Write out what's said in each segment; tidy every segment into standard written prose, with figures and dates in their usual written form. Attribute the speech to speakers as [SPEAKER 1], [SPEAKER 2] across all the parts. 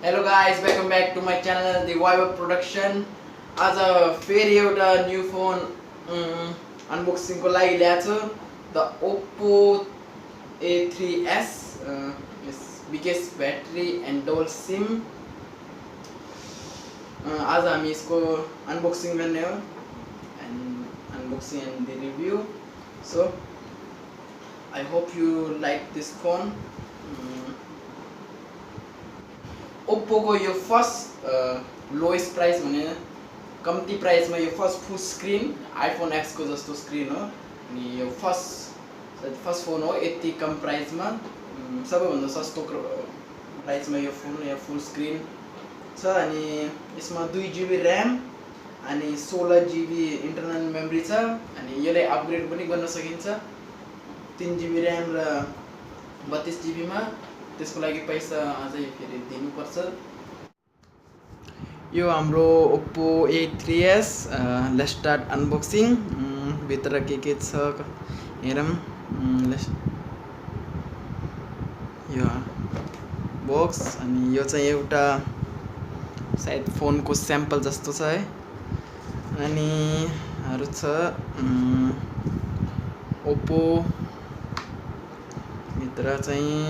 [SPEAKER 1] Hello guys, welcome back to my channel, the Viber Production. आज फेरि एउटा new phone unboxing को लागि ल्याएको छु, the Oppo A3s biggest battery and double SIM. आज हामी यसको अनबक्सिङ गर्ने हो and unboxing and the review. So I hope you like this phone. Oppo को यो फर्स्ट लोएस्ट प्राइस भने कम्ती प्राइस में यो फर्स्ट फुल स्क्रीन आईफोन एक्स को जस्तो स्क्रीन हो। अनि यो फर्स्ट फोन हो यति कम प्राइस में, सबैभन्दा सस्तो प्राइस में यो फोन यो फुल स्क्रीन छ। अनि यसमा 2GB ऱ्याम अनि 16GB इन्टरनल मेमोरी छ। अनि यसलाई अपग्रेड पनि गर्न सकिन्छ 3GB ऱ्याम र 32GB मा। त्यसको लागि पैसा अझै फेरि दिनुपर्छ। यो हाम्रो Oppo A3s let's start unboxing. भित्र के छ हेरौँ। यो बक्स अनि यो चाहिँ एउटा सायद फोन को स्याम्पल जस्तो छ है। अनि अरु छ Oppo भित्र चाहिँ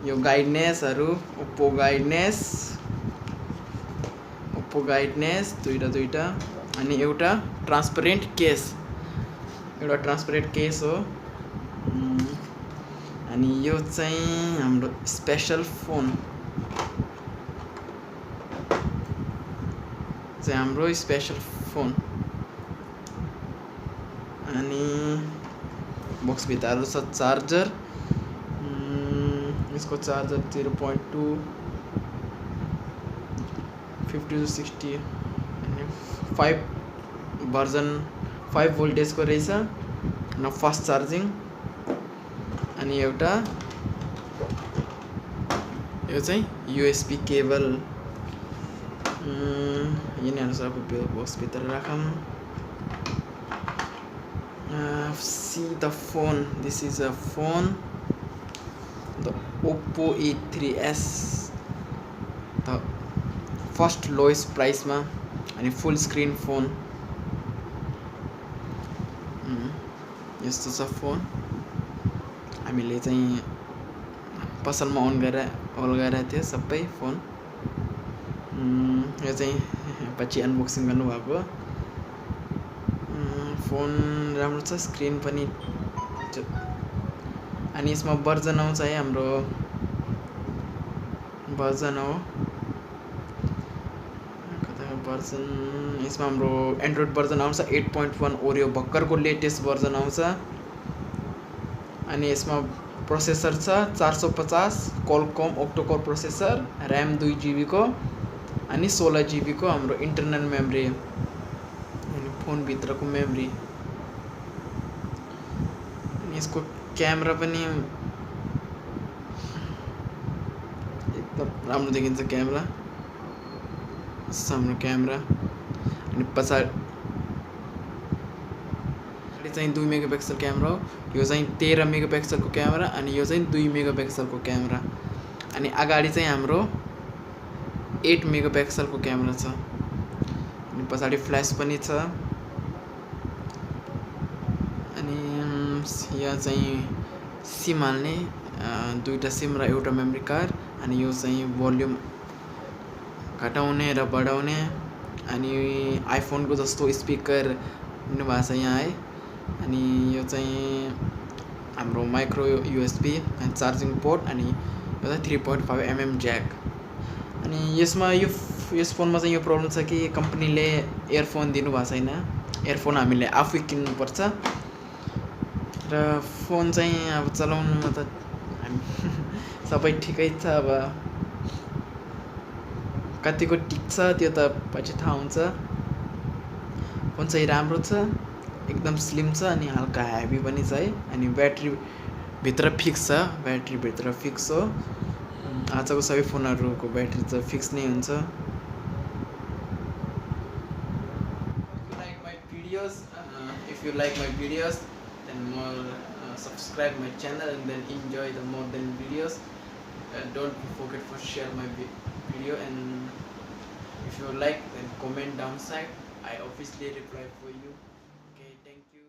[SPEAKER 1] यो गाइडनेसहरु Oppo गाइडनेस दुईटा अनि एउटा ट्रान्सपेरेन्ट केस हो। अनि यो चाहिँ हाम्रो स्पेशल फोन अनि बक्स भित्र छ चार्जर। इसको चार्जर 0.2 50 to 60 5 भर्जन 5 भोल्टेज को रहेछ न फास्ट चार्जिङ। अनि एउटा यो चाहिँ USB केबल। यिनीहरु सबै बक्स भित्र राखौँ। See the phone. This is a phone, the Oppo A3s, the first lowest price मा अनि फुल स्क्रीन फोन। यस्तो छ फोन। हामीले चाहिँ पसलमा अन गरेर थियो सबै फोन। यो चाहिँ पछि अनबक्सिङ गर्नु भएको फोन राम्रो छ, स्क्रिन पनि। अनि यसमा भर्जन आउँछ है, हाम्रो भर्जन हो भर्जन। यसमा हाम्रो एन्ड्रोइड भर्जन आउँछ 8.1 ओरियो भर्खर को लेटेस्ट भर्जन आउँछ। अनि यसमा प्रोसेसर छ 450 Qualcomm Octa-core processor, RAM 2GB को अनि 16GB को हाम्रो इन्टरनल मेमोरी अनि फोन भित्र को मेमोरी। अनि यसको क्यामेरा पनि एकदम राम्रो देखिन्छ क्यामेरा। सामने क्यामेरा अनि पछाडी चाहिँ 2 मेगापिक्सल क्यामेरा हो। यो चाहिँ 13 मेगापिक्सल को क्यामेरा अनि यो चाहिँ 2 मेगापिक्सल को क्यामेरा। अनि अगाडि चाहिँ हाम्रो 8 मेगापिक्सल को क्यामेरा छ। अनि पछाडी फ्ल्याश पनि छ। अनि यहाँ चाहिँ सिम हाल्ने दुईटा सिम र एउटा मेमोरी कार्ड। अनि यो चाहिँ भोल्युम घटाउने र बढाउने। अनि आइफोन को जस्तो स्पिकर दिनु भएको छ यहाँ है। अनि यो चाहिँ हाम्रो micro USB and charging port. अनि यो चाहिँ 3.5mm ज्याक। अनि यसमा यस फोनमा चाहिँ यो प्रब्लम छ कि कम्पनीले इयरफोन दिनु भएको छैन। इयरफोन हामीले आफै किन्नु पर्छ र फोन चाहिँ अब चलाउनुमा त सबै ठिकै छ। अब कतिको टिक्छ त्यो त पछि थाहा हुन्छ। फोन चाहिँ राम्रो छ, एकदम स्लिम छ अनि हल्का हेभी पनि छ है। अनि ब्याट्री भित्र फिक्स हो। आजको सबै फोनहरुको ब्याट्री त फिक्स नै हुन्छ। If you like my videos then more subscribe my channel and then enjoy the more than videos. don't forget for share my video, and if you like then comment downside. I obviously reply for you. Okay, thank you.